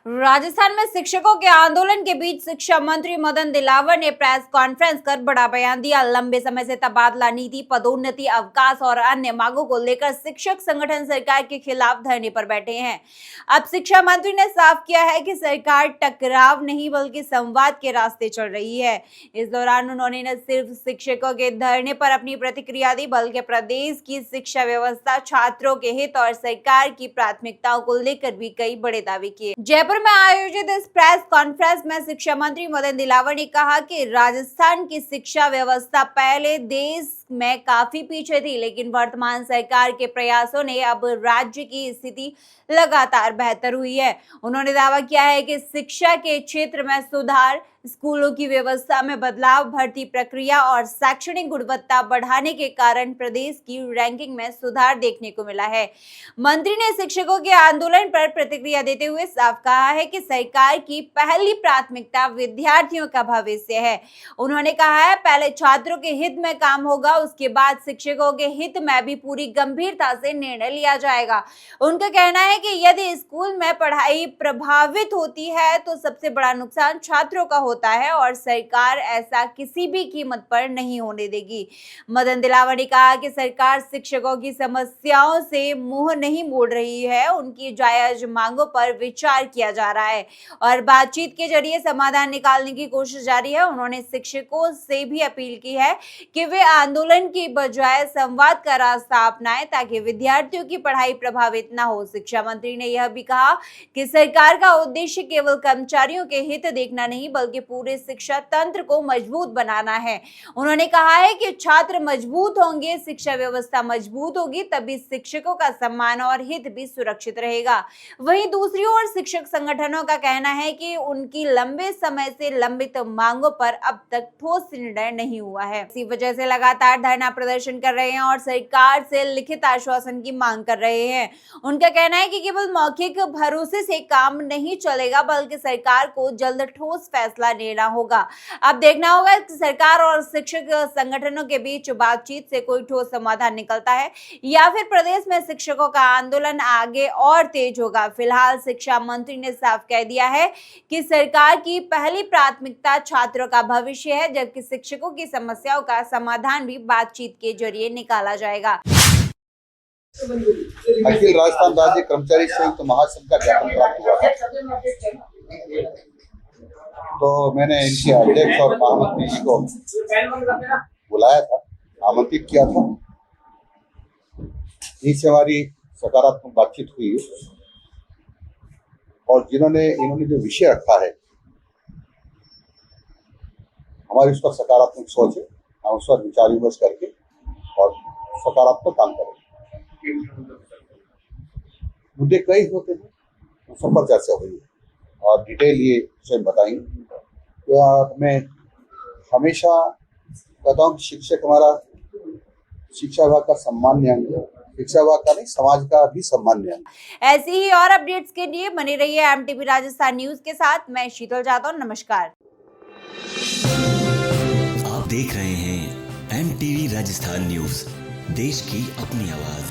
राजस्थान में शिक्षकों के आंदोलन के बीच शिक्षा मंत्री मदन दिलावर ने प्रेस कॉन्फ्रेंस कर बड़ा बयान दिया। लंबे समय से तबादला नीति, पदोन्नति, अवकाश और अन्य मांगों को लेकर शिक्षक संगठन सरकार के खिलाफ धरने पर बैठे हैं। अब शिक्षा मंत्री ने साफ किया है कि सरकार टकराव नहीं बल्कि संवाद के रास्ते चल रही है। इस दौरान उन्होंने न सिर्फ शिक्षकों के धरने पर अपनी प्रतिक्रिया दी बल्कि प्रदेश की शिक्षा व्यवस्था, छात्रों के हित और सरकार की प्राथमिकताओं को लेकर भी कई बड़े दावे किए। जयपुर में आयोजित इस प्रेस कॉन्फ्रेंस में शिक्षा मंत्री मदन दिलावर ने कहा कि राजस्थान की शिक्षा व्यवस्था पहले देश में काफी पीछे थी, लेकिन वर्तमान सरकार के प्रयासों ने अब राज्य की स्थिति लगातार बेहतर हुई है। उन्होंने दावा किया है कि शिक्षा के क्षेत्र में सुधार, स्कूलों की व्यवस्था में बदलाव, भर्ती प्रक्रिया और शैक्षणिक गुणवत्ता बढ़ाने के कारण प्रदेश की रैंकिंग में सुधार देखने को मिला है। मंत्री ने शिक्षकों के आंदोलन पर प्रतिक्रिया देते हुए साफ कहा है कि सरकार की पहली प्राथमिकता विद्यार्थियों का भविष्य है। उन्होंने कहा है, पहले छात्रों के हित में काम होगा, उसके बाद शिक्षकों के हित में भी पूरी गंभीरता से निर्णय लिया जाएगा। उनका कहना है कि यदि स्कूल में पढ़ाई प्रभावित होती है तो सबसे बड़ा नुकसान छात्रों का होता है और सरकार ऐसा किसी भी कीमत पर नहीं होने देगी। मदन दिलावर ने कहा कि सरकार शिक्षकों की समस्याओं से मुंह नहीं मोड़ रही है, उनकी जायज मांगों पर विचार किया जा रहा है और बातचीत के जरिए समाधान निकालने की कोशिश जारी है। उन्होंने शिक्षकों से भी अपील की है कि वे आंदोलन की बजाय संवाद का रास्ता अपनाएं ताकि विद्यार्थियों की पढ़ाई प्रभावित न हो। शिक्षा मंत्री ने यह भी कहा कि सरकार का उद्देश्य केवल कर्मचारियों के हित देखना नहीं बल्कि पूरे शिक्षा तंत्र को मजबूत बनाना है। उन्होंने कहा है कि छात्र मजबूत होंगे, शिक्षा व्यवस्था मजबूत होगी, तभी शिक्षकों का सम्मान और हित भी सुरक्षित रहेगा। वहीं दूसरी ओर शिक्षक संगठनों का कहना है कि उनकी लंबे समय से लंबित मांगों पर अब तक ठोस निर्णय नहीं हुआ है। इसी वजह से लगातार धरना प्रदर्शन कर रहे हैं और सरकार से लिखित आश्वासन की मांग कर रहे हैं। उनका कहना है कि केवल मौखिक भरोसे से काम नहीं चलेगा बल्कि सरकार को जल्द ठोस फैसला लेना होगा। अब देखना होगा कि सरकार और शिक्षक संगठनों के बीच बातचीत से कोई ठोस समाधान निकलता है या फिर प्रदेश में शिक्षकों का आंदोलन आगे और तेज होगा। फिलहाल शिक्षा मंत्री ने साफ कह दिया है कि सरकार की पहली प्राथमिकता छात्रों का भविष्य है, जबकि शिक्षकों की समस्याओं का समाधान भी बातचीत के जरिए निकाला जाएगा। अखिल राजस्थान राज्य कर्मचारी संयुक्त महासंघ का ज्ञापन प्राप्त हुआ था, तो मैंने इनके अध्यक्ष और महामंत्री जी को बुलाया था, आमंत्रित किया था। इससे हमारी सकारात्मक बातचीत हुई और इन्होंने जो विषय रखा है, हमारी उस पर सकारात्मक सोच है। हम उस पर विचार विमर्श करके और सकारात्मक काम करेंगे। मुद्दे कई होते हैं, उस पर चर्चा हुई है और डिटेल ये विषय बताएंगे। तो मैं हमेशा कहता हूँ कि शिक्षक हमारा शिक्षा विभाग का सम्मान्य अंग है, शिक्षा विभाग का नहीं समाज का भी सम्मान्य अंग। ऐसी ही और अपडेट्स के लिए बने रहिए एमटीवी राजस्थान न्यूज के साथ। मैं शीतल जादव, नमस्कार। आप देख रहे हैं एमटीवी राजस्थान न्यूज, देश की अपनी आवाज।